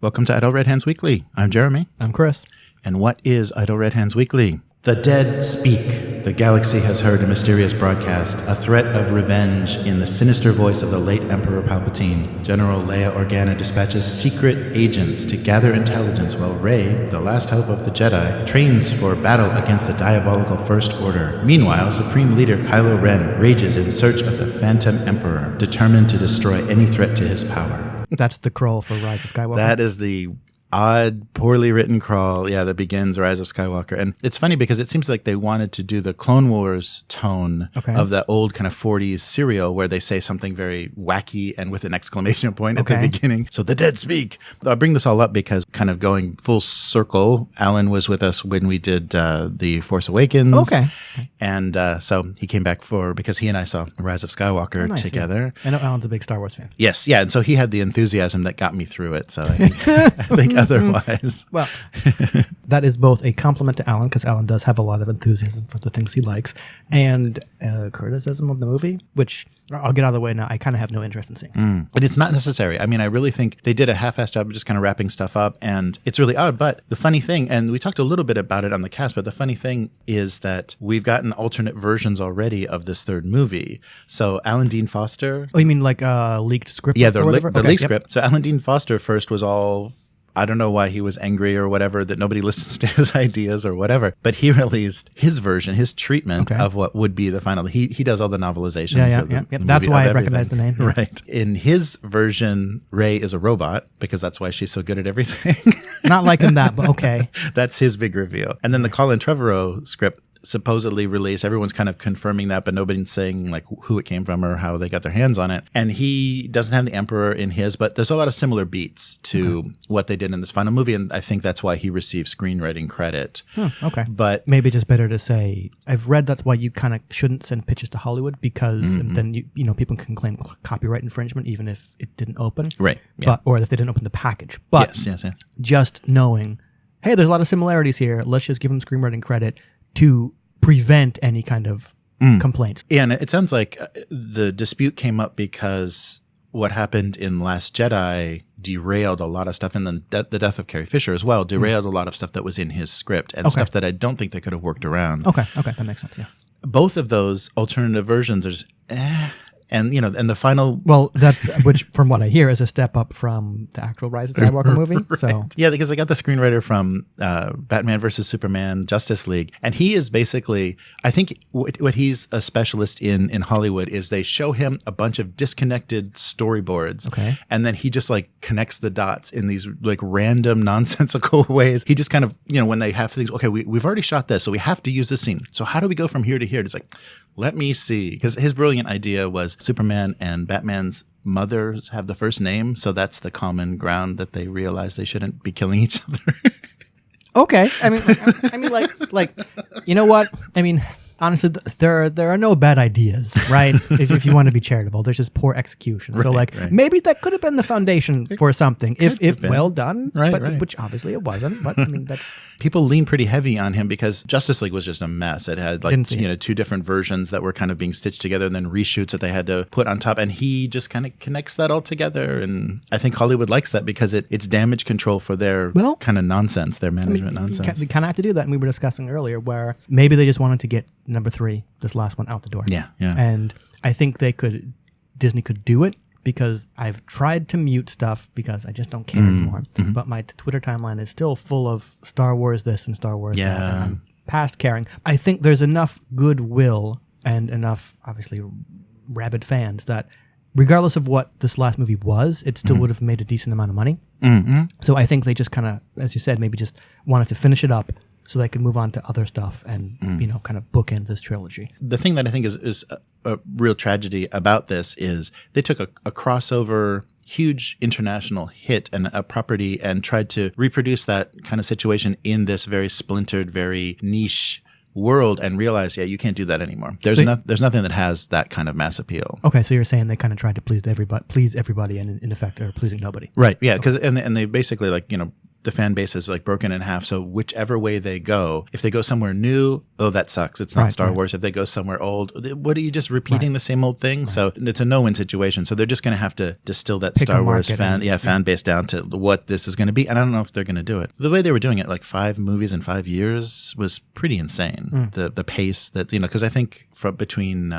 Welcome to Idle Red Hands Weekly. I'm Jeremy. I'm Chris. And what is Idle Red Hands Weekly? The dead speak. The galaxy has heard a mysterious broadcast, a threat of revenge in the sinister voice of the late Emperor Palpatine. General Leia Organa dispatches secret agents to gather intelligence while Rey, the last hope of the Jedi, trains for battle against the diabolical First Order. Meanwhile, Supreme Leader Kylo Ren rages in search of the Phantom Emperor, determined to destroy any threat to his power. That's the crawl for Rise of Skywalker. That is the odd, poorly written crawl, that begins Rise of Skywalker. And it's funny because it seems like they wanted to do the Clone Wars tone of that old kind of 40s serial where they say something very wacky and with an exclamation point at the beginning. So the dead speak. I'll bring this all up because kind of going full circle, Alan was with us when we did The Force Awakens. Okay. And so he came back because he and I saw Rise of Skywalker together. Yeah. I know Alan's a big Star Wars fan. Yes, yeah. And so he had the enthusiasm that got me through it. So I think otherwise. Well, that is both a compliment to Alan, because Alan does have a lot of enthusiasm for the things he likes, and criticism of the movie, which I'll get out of the way now. I kind of have no interest in seeing. And it's not necessary. I mean, I really think they did a half-assed job of just kind of wrapping stuff up, and it's really odd. But the funny thing, and we talked a little bit about it on the cast, but the funny thing is that we've gotten alternate versions already of this third movie. So Alan Dean Foster. Oh, you mean like leaked script? Yeah, the leaked script. So Alan Dean Foster first was all, I don't know why he was angry or whatever, that nobody listens to his ideas or whatever, but he released his version, his treatment of what would be the final. He does all the novelizations. Yeah. That's why I recognize the name. Right. In his version, Rey is a robot because that's why she's so good at everything. Not like him that, but okay. That's his big reveal. And then the Colin Trevorrow script supposedly released. Everyone's kind of confirming that, but nobody's saying like who it came from or how they got their hands on it. And he doesn't have the Emperor in his, but there's a lot of similar beats to what they did in this final movie. And I think that's why he received screenwriting credit. Okay. But maybe just better to say, I've read that's why you kind of shouldn't send pitches to Hollywood, because then you know people can claim copyright infringement even if it didn't open. Right. Yeah. Or if they didn't open the package. But yes. Just knowing, hey, there's a lot of similarities here. Let's just give them screenwriting credit to prevent any kind of complaints. Yeah, and it sounds like the dispute came up because what happened in Last Jedi derailed a lot of stuff, and then the death of Carrie Fisher as well derailed a lot of stuff that was in his script and stuff that I don't think they could have worked around. Okay, that makes sense, yeah. Both of those alternative versions are just and and the final, which from what I hear is a step up from the actual Rise of Skywalker movie. Right. So yeah, because I got the screenwriter from Batman versus Superman, Justice League, and he is basically, I think what he's a specialist in Hollywood is they show him a bunch of disconnected storyboards, and then he just like connects the dots in these like random nonsensical ways. He just kind of when they have things, we've already shot this, so we have to use this scene. So how do we go from here to here? It's like, let me see. Because his brilliant idea was Superman and Batman's mothers have the first name, so that's the common ground that they realize they shouldn't be killing each other. Okay. I mean, like, you know what? I mean, honestly, there are no bad ideas, right? if you want to be charitable, there's just poor execution. So maybe that could have been the foundation for something if well done, right. Which obviously it wasn't. But I mean, that's people lean pretty heavy on him because Justice League was just a mess. It had like two different versions that were kind of being stitched together, and then reshoots that they had to put on top. And he just kind of connects that all together. And I think Hollywood likes that because it's damage control for their kind of nonsense, their management nonsense. You kind of have to do that. And we were discussing earlier where maybe they just wanted to get number 3, this last one, out the door. Yeah. And I think Disney could do it, because I've tried to mute stuff because I just don't care anymore. But my Twitter timeline is still full of Star Wars this and Star Wars that, and I'm past caring. I think there's enough goodwill and enough, obviously, rabid fans that regardless of what this last movie was, it still would have made a decent amount of money. So I think they just kind of, as you said, maybe just wanted to finish it up so they could move on to other stuff and, kind of bookend this trilogy. The thing that I think is a real tragedy about this is they took a crossover, huge international hit and a property and tried to reproduce that kind of situation in this very splintered, very niche world and realized, you can't do that anymore. There's nothing that has that kind of mass appeal. Okay, so you're saying they kind of tried to please everybody and in effect are pleasing nobody. Right, yeah, because and they basically the fan base is like broken in half. So whichever way they go, if they go somewhere new, oh, that sucks. It's not Star Wars. If they go somewhere old, what are you just repeating the same old thing? So it's a no-win situation. So they're just going to have to distill that Star Wars fan base down to what this is going to be. And I don't know if they're going to do it. The way they were doing it, like 5 movies in 5 years, was pretty insane. The pace that, because I think between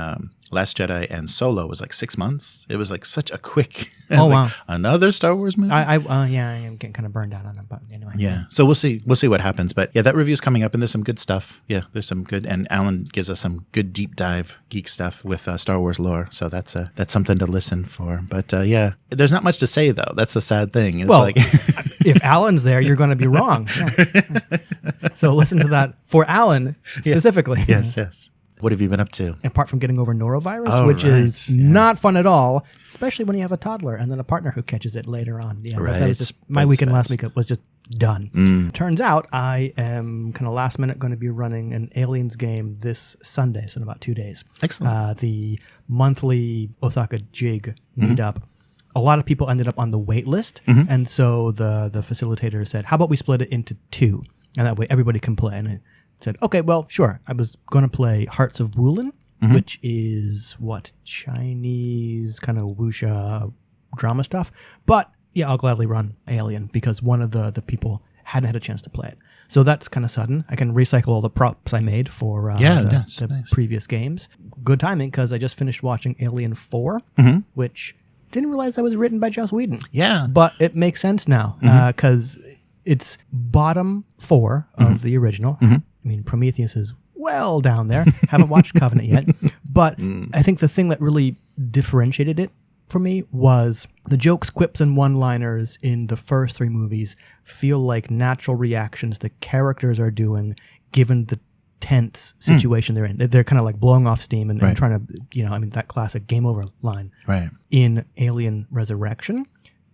Last Jedi and Solo was like 6 months. It was like such a quick. Wow! Another Star Wars movie. I am getting kind of burned out on it, but anyway. Yeah. So we'll see what happens. But yeah, that review's coming up, and there's some good stuff. Yeah, there's some good, and Alan gives us some good deep dive geek stuff with Star Wars lore. So that's something to listen for. But yeah, there's not much to say though. That's the sad thing. It's like if Alan's there, you're going to be wrong. Yeah. So listen to that for Alan specifically. Yes. What have you been up to? Apart from getting over norovirus, which is not fun at all, especially when you have a toddler and then a partner who catches it later on. Yeah, that was just my weekend last week was just done. Turns out I am kind of last minute going to be running an Aliens game this Sunday, so in about 2 days. Excellent. The monthly Osaka Jig meetup. A lot of people ended up on the wait list, and so the facilitator said, how about we split it into 2? And that way everybody can play. And I said, okay, well, sure. I was going to play Hearts of Wulin, which is Chinese kind of wuxia drama stuff. But yeah, I'll gladly run Alien because one of the people hadn't had a chance to play it. So that's kind of sudden. I can recycle all the props I made for the previous games. Good timing because I just finished watching Alien 4, which didn't realize that was written by Joss Whedon. Yeah. But it makes sense now because it's bottom 4 of the original. I mean, Prometheus is well down there. Haven't watched Covenant yet. But I think the thing that really differentiated it for me was the jokes, quips, and one-liners in the first 3 movies feel like natural reactions the characters are doing given the tense situation they're in. They're kind of like blowing off steam and trying to, that classic game over line. Right. In Alien Resurrection,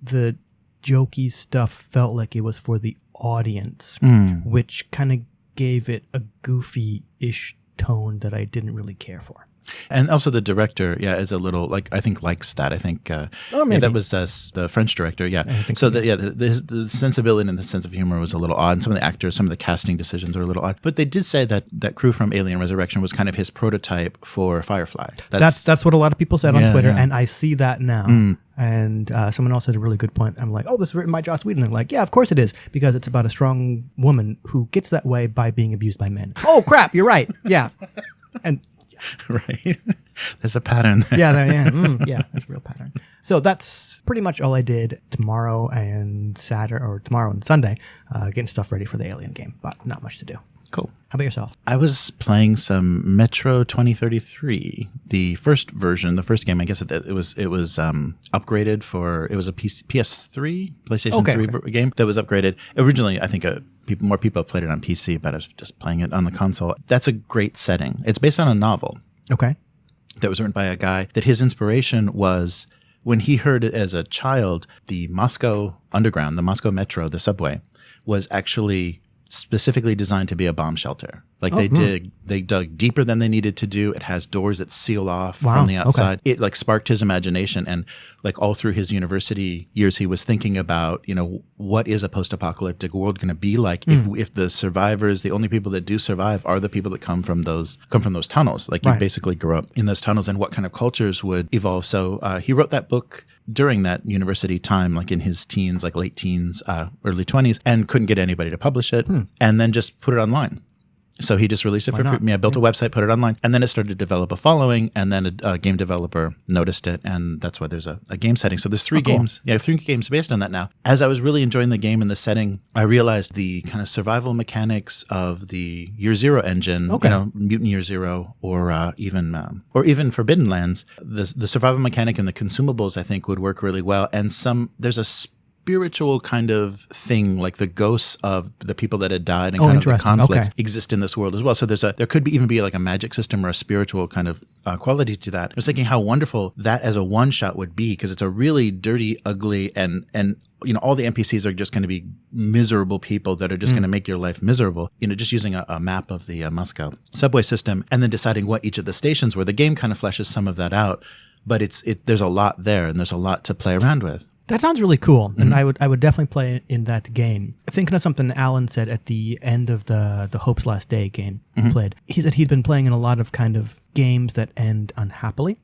the jokey stuff felt like it was for the audience, which kind of gave it a goofy-ish tone that I didn't really care for. And also the director, is a little likes that. I think that was the French director. Yeah, I think so. The sensibility and the sense of humor was a little odd. And some of the actors, some of the casting decisions are a little odd. But they did say that crew from Alien Resurrection was kind of his prototype for Firefly. That's what a lot of people said on Twitter, and I see that now. And someone else had a really good point. I'm like, oh, this is written by Joss Whedon. I'm like, yeah, of course it is, because it's about a strong woman who gets that way by being abused by men. Oh, crap, you're right. Yeah. And right. There's a pattern there. Yeah, there's a real pattern. So that's pretty much all I did tomorrow and Sunday, getting stuff ready for the Alien game, but not much to do. Cool. How about yourself? I was playing some Metro 2033, the first version, the first game. I guess it was upgraded for. It was a PS3, PlayStation 3 game that was upgraded. Originally, I think more people played it on PC, but I was just playing it on the console. That's a great setting. It's based on a novel. Okay. That was written by a guy that his inspiration was when he heard it as a child, the Moscow Underground, the Moscow Metro, the subway, was actually specifically designed to be a bomb shelter. Like they dug deeper than they needed to do. It has doors that seal off from the outside. Okay. It sparked his imagination, and all through his university years, he was thinking about, what is a post-apocalyptic world going to be like if the survivors, the only people that do survive are the people that come from those tunnels. You basically grow up in those tunnels, and what kind of cultures would evolve. So he wrote that book during that university time, in his teens, late teens, early 20s, and couldn't get anybody to publish it, and then just put it online. So he just released it for free. I built a website, put it online, and then it started to develop a following, and then a game developer noticed it, and that's why there's a game setting. So there's 3 games. Yeah, 3 games based on that now. As I was really enjoying the game and the setting, I realized the kind of survival mechanics of the Year Zero engine, Mutant Year Zero, or even Forbidden Lands, the survival mechanic and the consumables, I think, would work really well. And there's a spiritual kind of thing, like the ghosts of the people that had died and kind of the conflicts exist in this world as well. So there could even be a magic system or a spiritual kind of quality to that. I was thinking how wonderful that as a one shot would be, because it's a really dirty, ugly, and all the NPCs are just going to be miserable people that are just going to make your life miserable. Just using a map of the Moscow subway system and then deciding what each of the stations were. The game kind of fleshes some of that out, but there's a lot there and there's a lot to play around with. That sounds really cool, and I would definitely play in that game. Thinking of something Alan said at the end of the Hope's Last Day game he played. He said he'd been playing in a lot of kind of games that end unhappily.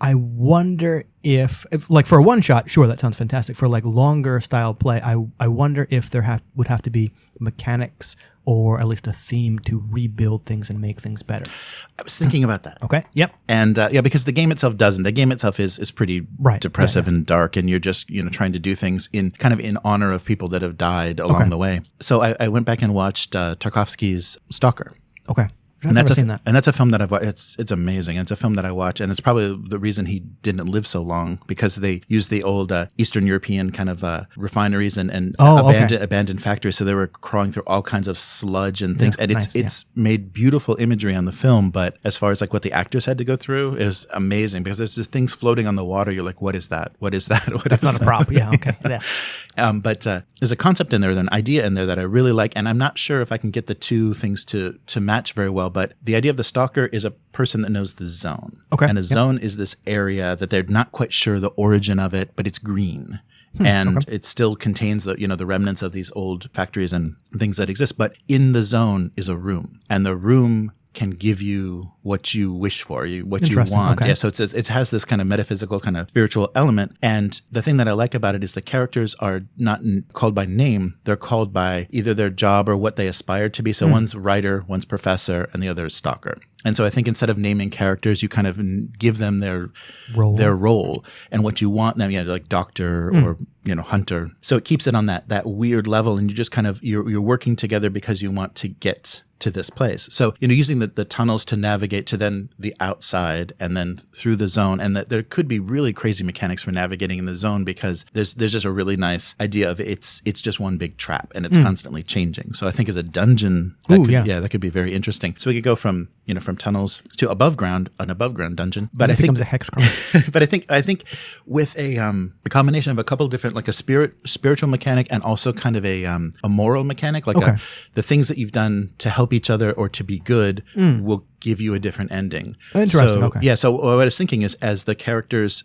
I wonder if like for a one shot, sure, that sounds fantastic. For like longer style play, I wonder if there would have to be mechanics or at least a theme to rebuild things and make things better. I was thinking about that. Okay. Yep. And because the game itself doesn't. The game itself is pretty depressive and dark, and you're just trying to do things in honor of people that have died along the way. So I went back and watched Tarkovsky's Stalker. Okay. I've never seen that. And that's a film that I've watched. It's amazing. It's a film that I watch, and it's probably the reason he didn't live so long, because they used the old Eastern European kind of refineries and abandoned factories. So they were crawling through all kinds of sludge and things. And it's made beautiful imagery on the film, but as far as like what the actors had to go through, it was amazing, because there's just things floating on the water. You're like, what is that? What is that? That's not a prop. Yeah. Okay. Yeah. But there's a concept in there, an idea in there that I really like, and I'm not sure if I can get the two things to match very well. But the idea of the stalker is a person that knows the zone. Okay. And a zone is this area that they're not quite sure the origin of it, but it's green. And it still contains the remnants of these old factories and things that exist. But in the zone is a room, and the room can give you what you wish for, what you want. Okay. Yeah, so it has this kind of metaphysical, kind of spiritual element. And the thing that I like about it is the characters are not called by name. They're called by either their job or what they aspire to be. So one's writer, one's professor, and the other is stalker. And so I think instead of naming characters, you kind of give them their role and what you want them, like doctor or hunter. So it keeps it on that weird level, and you just kind of you're working together because you want to get to this place. So, using the tunnels to navigate to then the outside and then through the zone, and that there could be really crazy mechanics for navigating in the zone, because there's just a really nice idea of it's just one big trap, and it's constantly changing. So I think as a dungeon, that could be very interesting. So we could go from tunnels to an above ground dungeon. But I think becomes a hex crawl. But I think with a combination of a couple of different, like a spiritual mechanic and also kind of a moral mechanic, like the things that you've done to help each other or to be good will give you a different ending. Interesting. So, yeah. So what I was thinking is, as the characters,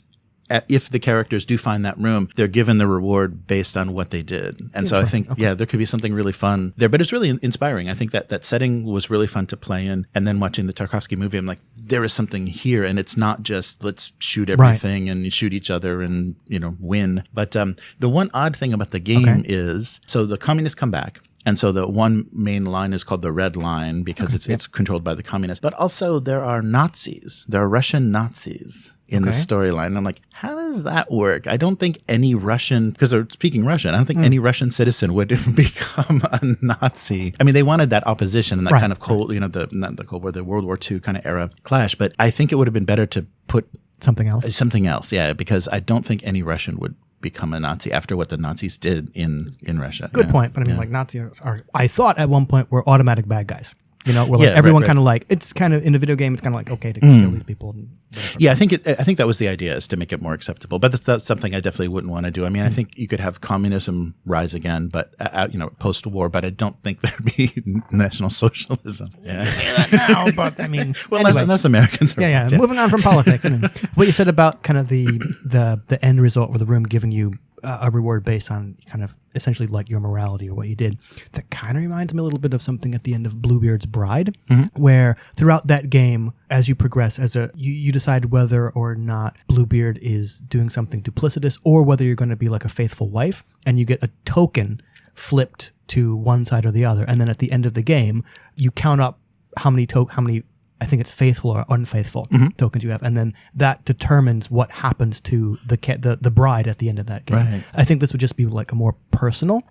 if the characters do find that room, they're given the reward based on what they did. And so I think, there could be something really fun there. But it's really inspiring. I think that setting was really fun to play in. And then watching the Tarkovsky movie, I'm like, there is something here. And it's not just let's shoot everything and shoot each other and, win. But the one odd thing about the game is, so the communists come back. And so the one main line is called the Red Line, because it's controlled by the communists. But also there are Nazis. There are Russian Nazis in the storyline. I'm like, how does that work? I don't think any Russian, because they're speaking Russian, I don't think any Russian citizen would become a Nazi. I mean, they wanted that opposition and that kind of cold, not the Cold War, the World War II kind of era clash. But I think it would have been better to put something else. Yeah, because I don't think any Russian would become a Nazi after what the Nazis did in Russia. Good point. But I mean, like, Nazis are, I thought at one point, were automatic bad guys. Where like everyone kind of like, it's kind of in a video game, it's kind of like, okay to kill these people. Yeah, I think that was the idea, is to make it more acceptable. But that's something I definitely wouldn't want to do. I mean, I think you could have communism rise again, but post-war. But I don't think there'd be National Socialism. Yeah, I say that now, but I mean, well, anyway. unless Americans are. Yeah. Moving on from politics. I mean, what you said about kind of the end result with the room giving you a reward based on kind of essentially like your morality or what you did. That kind of reminds me a little bit of something at the end of Bluebeard's Bride, where throughout that game, as you progress, you decide whether or not Bluebeard is doing something duplicitous or whether you're going to be like a faithful wife, and you get a token flipped to one side or the other. And then at the end of the game, you count up how many I think it's faithful or unfaithful tokens you have, and then that determines what happens to the bride at the end of that game. Right. I think this would just be like a more personal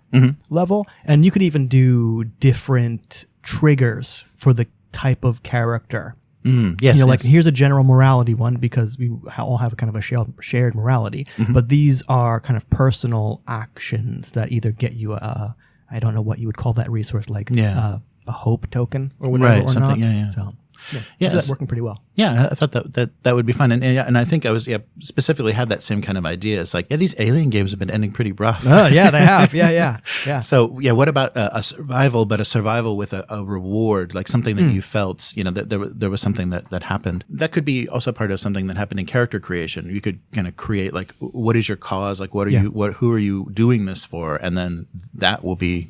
level, and you could even do different triggers for the type of character. Yes, like here's a general morality one, because we all have kind of a shared morality, but these are kind of personal actions that either get you I don't know what you would call that resource, like a hope token or whatever, right? Or something, not. Yeah. So. So that's working pretty well. Yeah, I thought that would be fun, and I think I was specifically had that same kind of idea. It's like these alien games have been ending pretty rough. Oh yeah, they have. Yeah. So what about a survival, but a survival with a reward, like something that you felt, that there was something that happened. That could be also part of something that happened in character creation. You could kind of create like, what is your cause? Like, who are you doing this for? And then that will be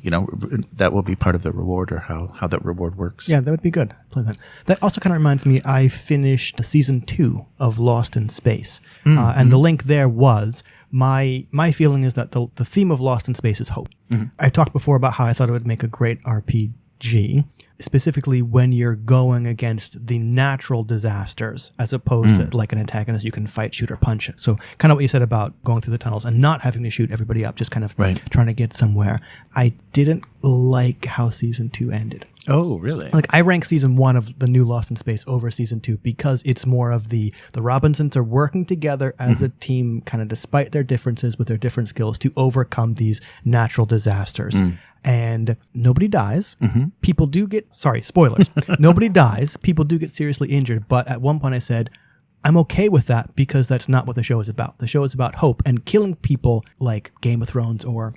part of the reward, or how that reward works. Yeah, that would be good. Play that. That also kind of reminds me, I finished season 2 of Lost in Space. And the link there was, my feeling is that the theme of Lost in Space is hope. I talked before about how I thought it would make a great RPG, specifically when you're going against the natural disasters as opposed to like an antagonist you can fight, shoot, or punch. So kind of what you said about going through the tunnels and not having to shoot everybody up, just kind of trying to get somewhere. I didn't like how season 2 ended. Oh, really? Like, I rank season 1 of the new Lost in Space over season 2 because it's more of the Robinsons are working together as a team, kind of despite their differences with their different skills, to overcome these natural disasters. And nobody dies. People do get, spoilers. Nobody dies. People do get seriously injured. But at one point I said, I'm okay with that because that's not what the show is about. The show is about hope, and killing people like Game of Thrones or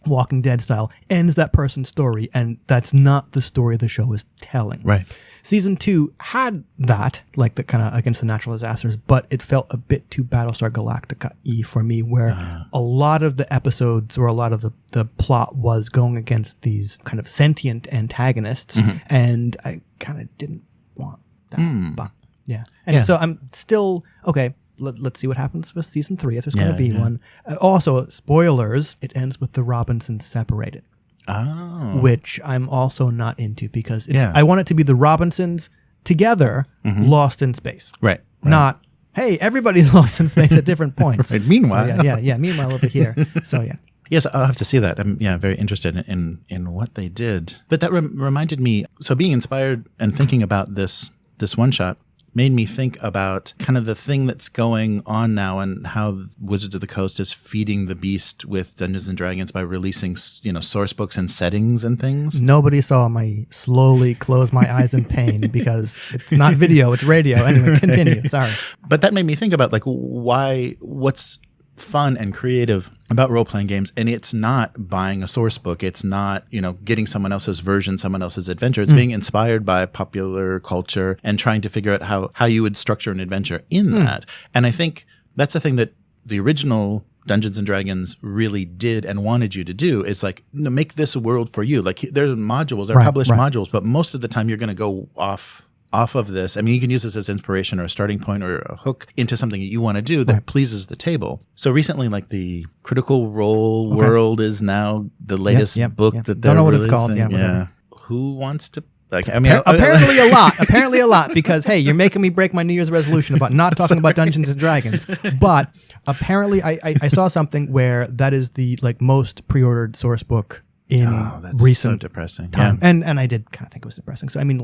Walking Dead style ends that person's story, and that's not the story the show is telling. Right. Season 2 had that, like the kind of against the natural disasters, but it felt a bit too Battlestar Galactica-y for me, where a lot of the episodes or a lot of the plot was going against these kind of sentient antagonists, and I kind of didn't want that. But yeah. And so I'm still, okay, let's see what happens with season 3, if there's going to be one. Also, spoilers, it ends with the Robinsons separated. Oh. Which I'm also not into because I want it to be the Robinsons together, lost in space. Right. Not, hey, everybody's lost in space at different points. Right. Meanwhile. So, yeah. Meanwhile over here. So, yeah. Yes, I'll have to see that. I'm very interested in what they did. But that reminded me, so being inspired and thinking about this one shot made me think about kind of the thing that's going on now and how Wizards of the Coast is feeding the beast with Dungeons and Dragons by releasing, source books and settings and things. Nobody saw me slowly close my eyes in pain because it's not video, it's radio. Anyway, continue. Sorry. But that made me think about what's fun and creative about role-playing games, and it's not buying a source book, it's not getting someone else's version, someone else's adventure. It's being inspired by popular culture and trying to figure out how you would structure an adventure in that. And I think that's the thing that the original Dungeons and Dragons really did and wanted you to do, is like, make this a world for you. Like, there are modules, there are published modules, but most of the time you're going to go off of this. I mean, you can use this as inspiration or a starting point or a hook into something that you want to do that pleases the table. So recently, like, the Critical Role world is now the latest book that they're Don't know what releasing. it's called. Yeah. Who wants to? Like, I mean, apparently a lot. Apparently a lot, because hey, you're making me break my New Year's resolution about not talking about Dungeons and Dragons. But apparently, I saw something where that is the most pre-ordered source book in recent so depressing time. And I did kind of think it was depressing. So I mean,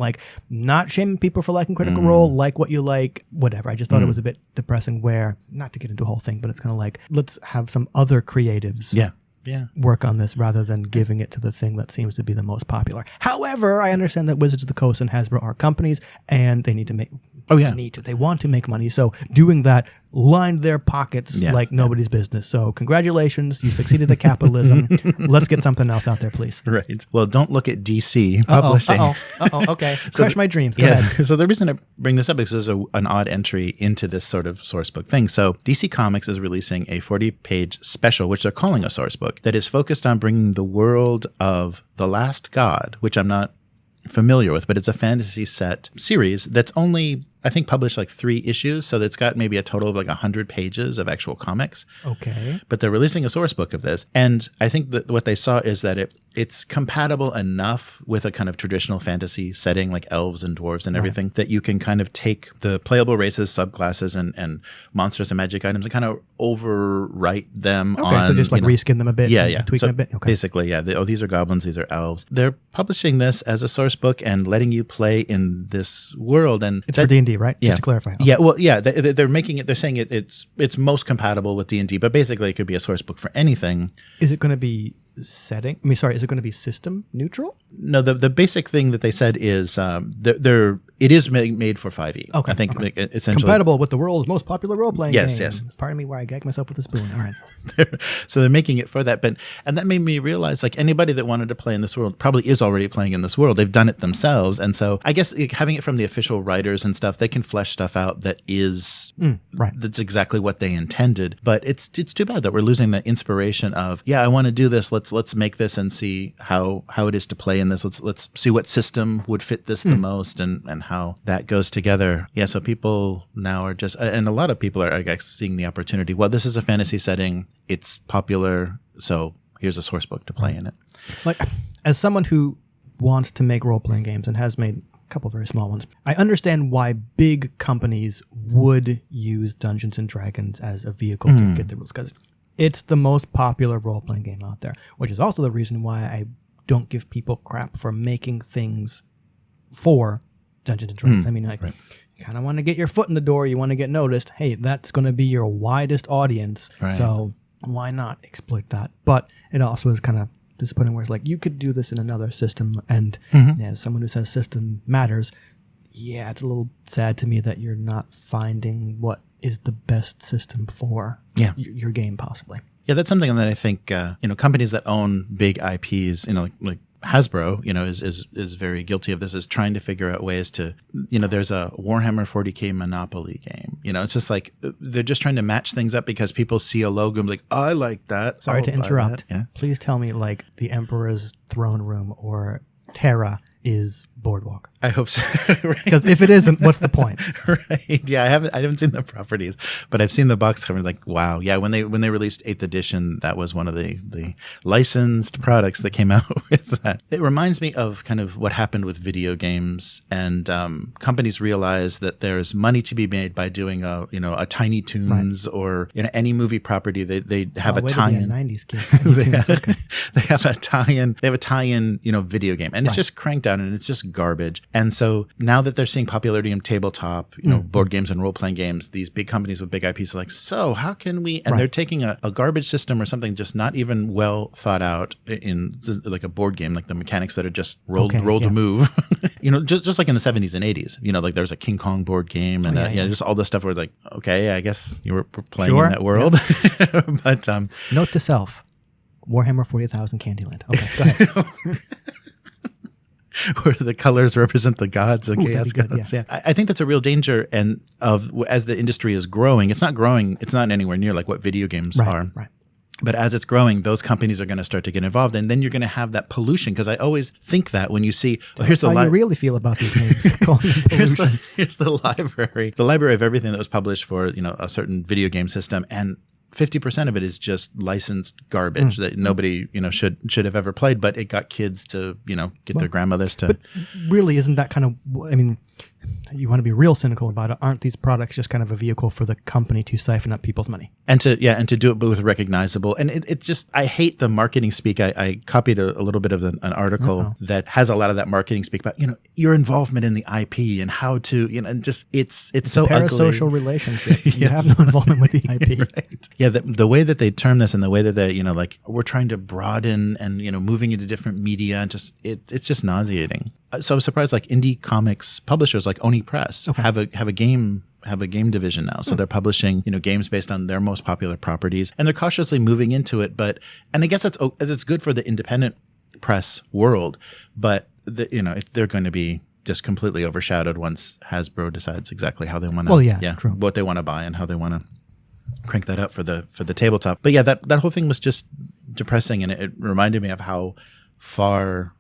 not shaming people for liking Critical Role, like what you like, whatever. I just thought it was a bit depressing, where, not to get into a whole thing, but it's kind of like, let's have some other creatives work on this rather than giving it to the thing that seems to be the most popular. However, I understand that Wizards of the Coast and Hasbro are companies, and they need to make they want to make money. So doing that lined their pockets like nobody's business. So congratulations, you succeeded at capitalism. Let's get something else out there, please. Right. Well, don't look at DC publishing. Okay. Crush my dreams. Go ahead. So the reason I bring this up is there's an odd entry into this sort of source book thing. So DC Comics is releasing a 40-page special, which they're calling a source book, that is focused on bringing the world of The Last God, which I'm not familiar with, but it's a fantasy set series that's only, I think, published 3 issues. So it's got maybe a total of 100 pages of actual comics. Okay. But they're releasing a source book of this. And I think that what they saw is that it's compatible enough with a kind of traditional fantasy setting, like elves and dwarves and everything, that you can kind of take the playable races, subclasses, and monsters and magic items and kind of overwrite them on. Okay, so just reskin them a bit, tweak them a bit. Okay. Basically, these are goblins, these are elves. They're publishing this as a source book and letting you play in this world. And it's for D&D, right? Just to clarify. Okay. Yeah, well, they're making it. They're saying it's most compatible with D&D, but basically it could be a source book for anything. Is it going to be is it going to be system neutral? No, the basic thing that they said is it is made for 5e. Okay, I think okay. essentially Compatible with the world's most popular role-playing game. Yes. Pardon me where I gag myself with a spoon. All right. So they're making it for that. And that made me realize, like, anybody that wanted to play in this world probably is already playing in this world. They've done it themselves. And so I guess having it from the official writers and stuff, they can flesh stuff out that is right. That's exactly what they intended. But it's too bad that we're losing the inspiration of, yeah, I want to do this. Let's make this and see how it is to play in this. Let's see what system would fit this the most and how that goes together. Yeah, so people now are just, and a lot of people are, I guess, seeing the opportunity. Well, this is a fantasy setting. It's popular, so here's a source book to play in it. Like, as someone who wants to make role-playing games and has made a couple very small ones, I understand why big companies would use Dungeons and Dragons as a vehicle to get the rules, because it's the most popular role-playing game out there, which is also the reason why I don't give people crap for making things for Dungeons and Dragons. I mean, like, you kind of want to get your foot in the door. You want to get noticed. Hey, that's going to be your widest audience. Right. So why not exploit that? But it also is kind of disappointing where it's like, you could do this in another system. And as someone who says system matters, yeah, it's a little sad to me that you're not finding what is the best system for your game, possibly. Yeah, that's something that I think companies that own big IPs, like Hasbro, is very guilty of this, is trying to figure out ways to, there's a Warhammer 40K Monopoly game. It's just like they're just trying to match things up because people see a logo and be like, oh, I like that. Sorry to interrupt. Yeah. Please tell me, like, the Emperor's Throne Room or Terra is Boardwalk. I hope so. Because if it isn't, what's the point? Right. Yeah, I haven't seen the properties, but I've seen the box cover. Like, wow. Yeah, when they released 8th edition, that was one of the licensed products that came out with that. It reminds me of kind of what happened with video games, and companies realize that there's money to be made by doing a Tiny Toons or any movie property. They have a tie-in. 90s kid. They have a tie-in. They have a tie-in, video game, and it's just cranked out and it's just garbage. And so now that they're seeing popularity in tabletop, board games and role-playing games, these big companies with big IPs are like, so how can we? And they're taking a garbage system or something just not even well thought out in like a board game, like the mechanics that are just roll to move. Just like in the 70s and 80s, like there's a King Kong board game and just all this stuff where it's like, okay, I guess you were playing in that world. Yeah. But note to self, Warhammer 40,000 Candyland. Okay, go ahead. Where the colors represent the gods of chaos gods. Yeah. I think that's a real danger. And as the industry is growing, it's not anywhere near like what video games are. Right. But as it's growing, those companies are going to start to get involved, and then you're going to have that pollution. Because I always think that when you see, here's the how you really feel about these names. here's the library of everything that was published for a certain video game system, and 50% of it is just licensed garbage that nobody should have ever played, but it got kids to get their grandmothers to. But really, isn't that kind of? I mean, you want to be real cynical about it. Aren't these products just kind of a vehicle for the company to siphon up people's money? And to do it with recognizable. And it's just, I hate the marketing speak. I copied a little bit of an article that has a lot of that marketing speak about, your involvement in the IP and how to, and just, it's so ugly. It's a parasocial relationship. You have no involvement with the IP. Right. Yeah. The way that they term this and the way that they, like, we're trying to broaden and, moving into different media, and just, it's just nauseating. So I was surprised, like indie comics publishers like Oni Press have a game division now. So they're publishing, games based on their most popular properties, and they're cautiously moving into it. And I guess that's good for the independent press world, but they're going to be just completely overshadowed once Hasbro decides exactly how they want to, what they want to buy and how they want to crank that up for the tabletop. But yeah, that whole thing was just depressing, and it reminded me of how far,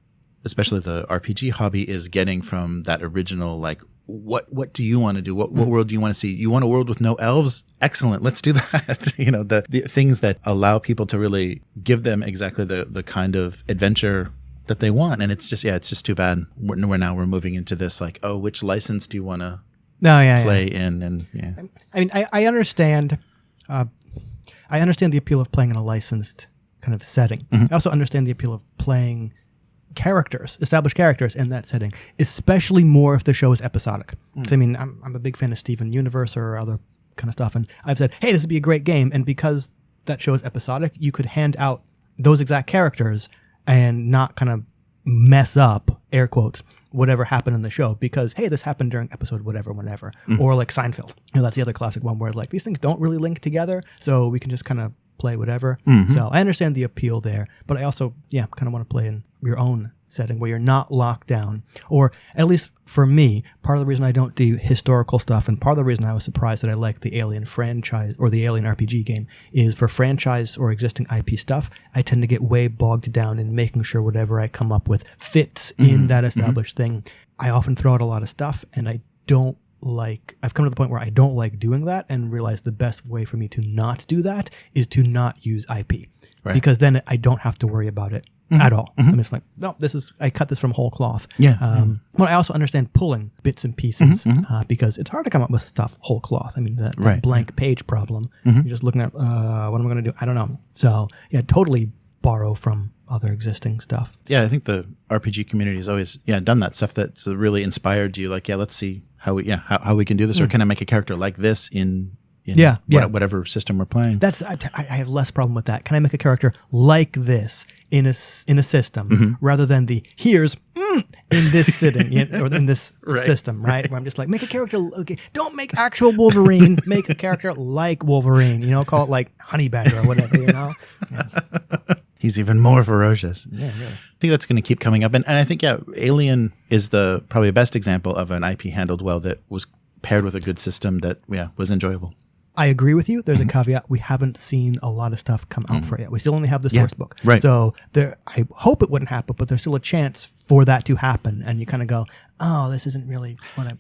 especially the RPG hobby, is getting from that original, like, what do you want to do? What world do you want to see? You want a world with no elves? Excellent. Let's do that. The things that allow people to really give them exactly the kind of adventure that they want. And it's just too bad. We're moving into this, like, oh, which license do you want to play in? And I mean, I understand. I understand the appeal of playing in a licensed kind of setting. I also understand the appeal of playing established characters in that setting, especially more if the show is episodic. So, I mean, I'm a big fan of Steven Universe or other kind of stuff, and I've said, hey, this would be a great game, and because that show is episodic, you could hand out those exact characters and not kind of mess up, air quotes, whatever happened in the show because, hey, this happened during episode whatever, whenever. Or like Seinfeld. That's the other classic one where like these things don't really link together, so we can just kind of play whatever. So I understand the appeal there, but I also, kind of want to play in your own setting where you're not locked down. Or at least for me, part of the reason I don't do historical stuff and part of the reason I was surprised that I like the Alien franchise or the Alien RPG game is for franchise or existing IP stuff, I tend to get way bogged down in making sure whatever I come up with fits in that established thing. I often throw out a lot of stuff and I've come to the point where I don't like doing that and realize the best way for me to not do that is to not use IP. Right. Because then I don't have to worry about it at all. I'm just like, no, I cut this from whole cloth. But I also understand pulling bits and pieces because it's hard to come up with stuff whole cloth. I mean, that blank page problem, you're just looking at, what am I going to do? I don't know. So totally borrow from other existing stuff. Yeah, I think the RPG community has always done that stuff that's really inspired you. Like, let's see how we can do this, or can I make a character like this in whatever system we're playing. I have less problem with that. Can I make a character like this in a system rather than the here's in this sitting or in this system, right? Where I'm just like, make a character. Okay, don't make actual Wolverine. Make a character like Wolverine. Call it like Honey Badger or whatever. He's even more ferocious. Yeah, really. I think that's going to keep coming up, and I think Alien is the probably best example of an IP handled well that was paired with a good system that was enjoyable. I agree with you. There's a caveat. We haven't seen a lot of stuff come out for it yet. We still only have the source book. Right. So I hope it wouldn't happen, but there's still a chance for that to happen. And you kind of go, oh, this isn't really what I'm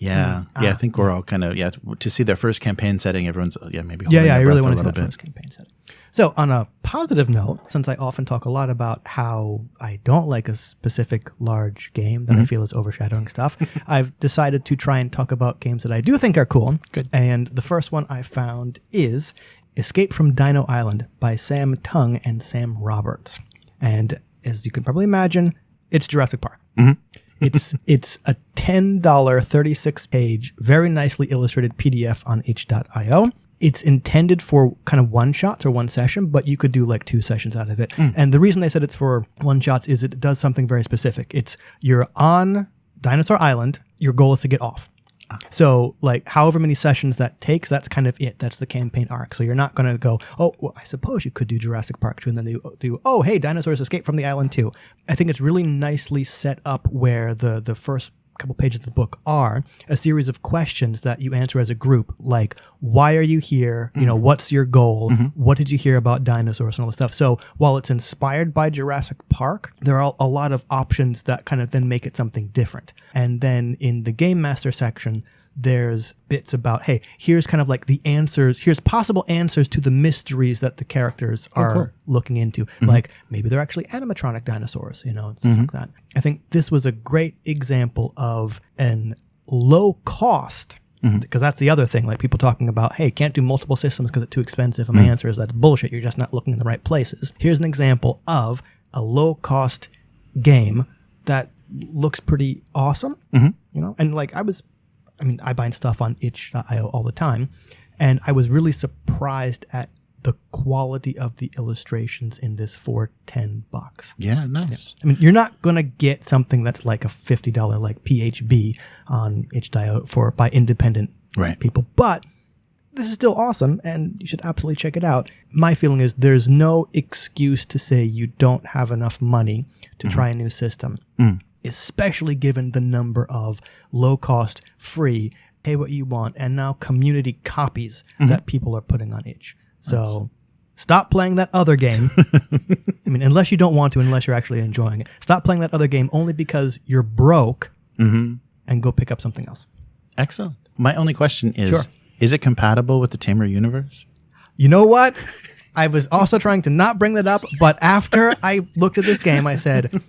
I think we're all kind of, to see their first campaign setting, everyone's, maybe I really want to see that first campaign setting. So on a positive note, since I often talk a lot about how I don't like a specific large game that I feel is overshadowing stuff, I've decided to try and talk about games that I do think are cool. Good. And the first one I found is Escape from Dino Island by Sam Tung and Sam Roberts. And as you can probably imagine, it's Jurassic Park. It's a $10, 36-page, very nicely illustrated PDF on itch.io. It's intended for kind of one-shots or one session, but you could do like 2 sessions out of it. And the reason they said it's for one-shots is it does something very specific. You're on Dinosaur Island, your goal is to get off. So like however many sessions that takes, that's kind of it. That's the campaign arc. So you're not going to go, oh, well, I suppose you could do Jurassic Park 2 and then do, oh, hey, dinosaurs escape from the island too. I think it's really nicely set up where the first couple pages of the book are a series of questions that you answer as a group, like why are you here, what's your goal, what did you hear about dinosaurs and all this stuff. So while it's inspired by Jurassic Park, there are a lot of options that kind of then make it something different. And then in the Game Master section, there's bits about, hey, here's kind of like the answers, here's possible answers to the mysteries that the characters are looking into. Like maybe they're actually animatronic dinosaurs, and stuff like that. I think this was a great example of an low cost, because that's the other thing, like people talking about, hey, can't do multiple systems because it's too expensive. And my answer is that's bullshit. You're just not looking in the right places. Here's an example of a low cost game that looks pretty awesome, and like I bind stuff on itch.io all the time, and I was really surprised at the quality of the illustrations in this for $10. Yeah, nice. I mean, you're not going to get something that's like a $50 like PHB on itch.io by independent people, but this is still awesome, and you should absolutely check it out. My feeling is there's no excuse to say you don't have enough money to try a new system. Especially given the number of low-cost, free, pay what you want, and now community copies that people are putting on itch. So stop playing that other game. I mean, unless you don't want to, unless you're actually enjoying it. Stop playing that other game only because you're broke and go pick up something else. Excellent. My only question is, is it compatible with the Tamer universe? You know what? I was also trying to not bring that up, but after I looked at this game, I said,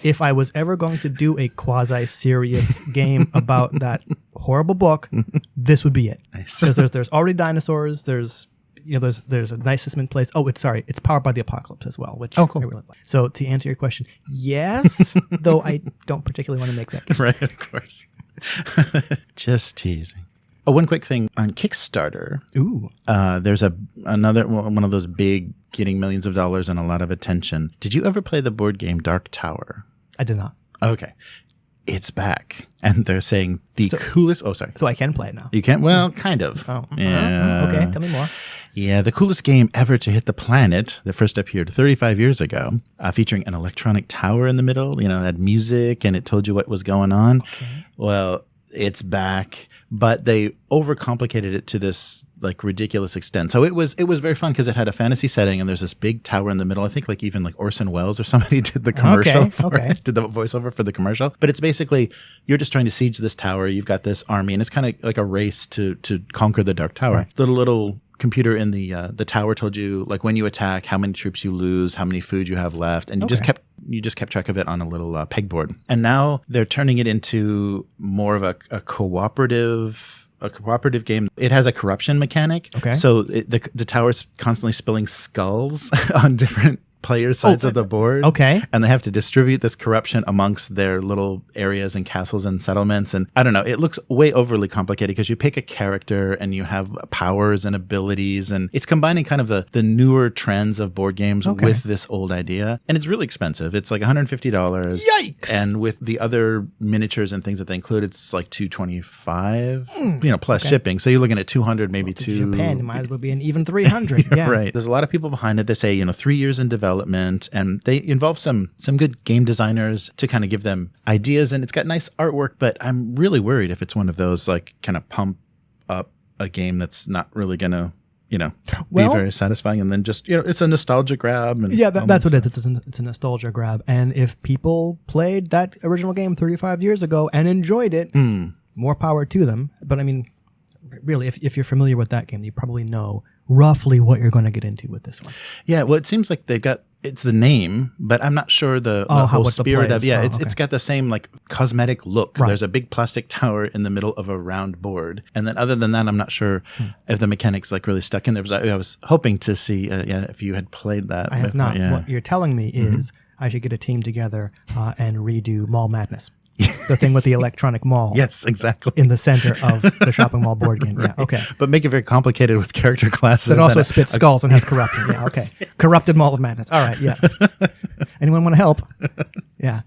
if I was ever going to do a quasi-serious game about that horrible book, this would be it. Because there's already dinosaurs. There's a nice system in place. Oh, it's powered by the apocalypse as well, which I really like. So to answer your question, yes, though I don't particularly want to make that game. Right, of course. Just teasing. Oh, one quick thing on Kickstarter. Ooh. There's another one of those big, getting millions of dollars and a lot of attention. Did you ever play the board game Dark Tower? I did not. Okay. It's back. And they're saying the coolest... Oh, sorry. So I can play it now. You can't? Well, kind of. Oh, yeah. Okay, tell me more. Yeah, the coolest game ever to hit the planet that first appeared 35 years ago, featuring an electronic tower in the middle, that had music and it told you what was going on. Okay. Well, it's back, but they overcomplicated it to this ridiculous extent. So it was very fun because it had a fantasy setting and there's this big tower in the middle. I think even Orson Welles or somebody did the commercial for it, did the voiceover for the commercial. But it's basically you're just trying to siege this tower. You've got this army and it's kind of like a race to conquer the Dark Tower. Right. Little computer in the tower told you when you attack how many troops you lose, how many food you have left, and you just kept track of it on a little pegboard. And now they're turning it into more of a cooperative game. It has a corruption mechanic. Okay. So the tower's constantly spilling skulls on different players' sides of the board. Okay. And they have to distribute this corruption amongst their little areas and castles and settlements. And I don't know, it looks way overly complicated because you pick a character and you have powers and abilities. And it's combining kind of the newer trends of board games with this old idea. And it's really expensive. It's $150. Yikes! And with the other miniatures and things that they include, it's $225, plus shipping. So you're looking at $200, maybe $200. Japan, it might as well be an even $300. Yeah. Right. There's a lot of people behind it. They say, 3 years in development, and they involve some good game designers to kind of give them ideas, and it's got nice artwork, but I'm really worried if it's one of those kind of pump up a game that's not really gonna be very satisfying, and then just it's a nostalgia grab. And that's what it is. It's a nostalgia grab, and if people played that original game 35 years ago and enjoyed it, more power to them. But I mean, really, if you're familiar with that game, you probably know roughly what you're going to get into with this one. Yeah, well, it seems like it's the name, but I'm not sure the whole spirit of it's got the same cosmetic look. Right. There's a big plastic tower in the middle of a round board, and then other than that, I'm not sure if the mechanics really stuck in there. I was hoping to see if you had played that. I have not. Yeah. What you're telling me is I should get a team together and redo Mall Madness. The thing with the electronic mall. Yes, exactly. In the center of the shopping mall board game. Right. Yeah, okay. But make it very complicated with character classes. It also spits skulls and has corruption. Yeah, okay. Corrupted Mall of Madness. All right, yeah. Anyone want to help? Yeah.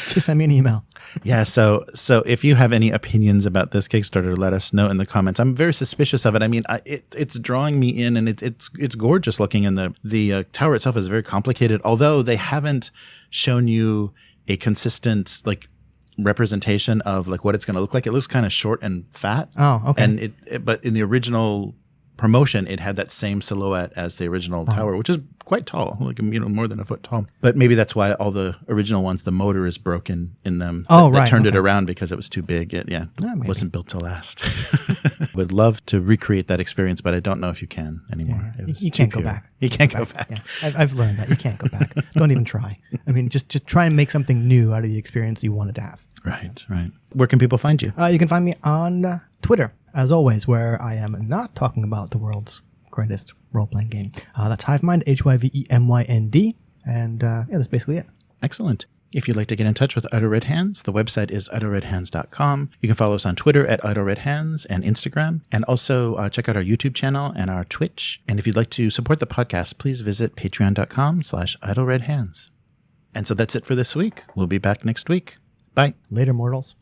Just send me an email. Yeah, so if you have any opinions about this Kickstarter, let us know in the comments. I'm very suspicious of it. I mean, it's drawing me in, and it's gorgeous looking, and the tower itself is very complicated, although they haven't shown you a consistent, representation of what it's going to look like. It looks kind of short and fat. Oh, okay. And but in the original promotion, it had that same silhouette as the original tower, which is quite tall, more than a foot tall. But maybe that's why all the original ones, the motor is broken in them. That turned it around because it was too big. It wasn't built to last. Would love to recreate that experience, but I don't know if you can anymore. Yeah, you can't go back. You can't go back. Yeah. I've learned that. You can't go back. Don't even try. I mean, just try and make something new out of the experience you wanted to have. Right. Where can people find you? You can find me on Twitter, as always, where I am not talking about the world's greatest role-playing game. That's Hivemind, HYVEMYND, and that's basically it. Excellent. If you'd like to get in touch with Idle Red Hands, the website is idleredhands.com. You can follow us on Twitter at Idle Red Hands and Instagram, and also check out our YouTube channel and our Twitch. And if you'd like to support the podcast, please visit patreon.com/idleredhands. And so that's it for this week. We'll be back next week. Bye. Later, mortals.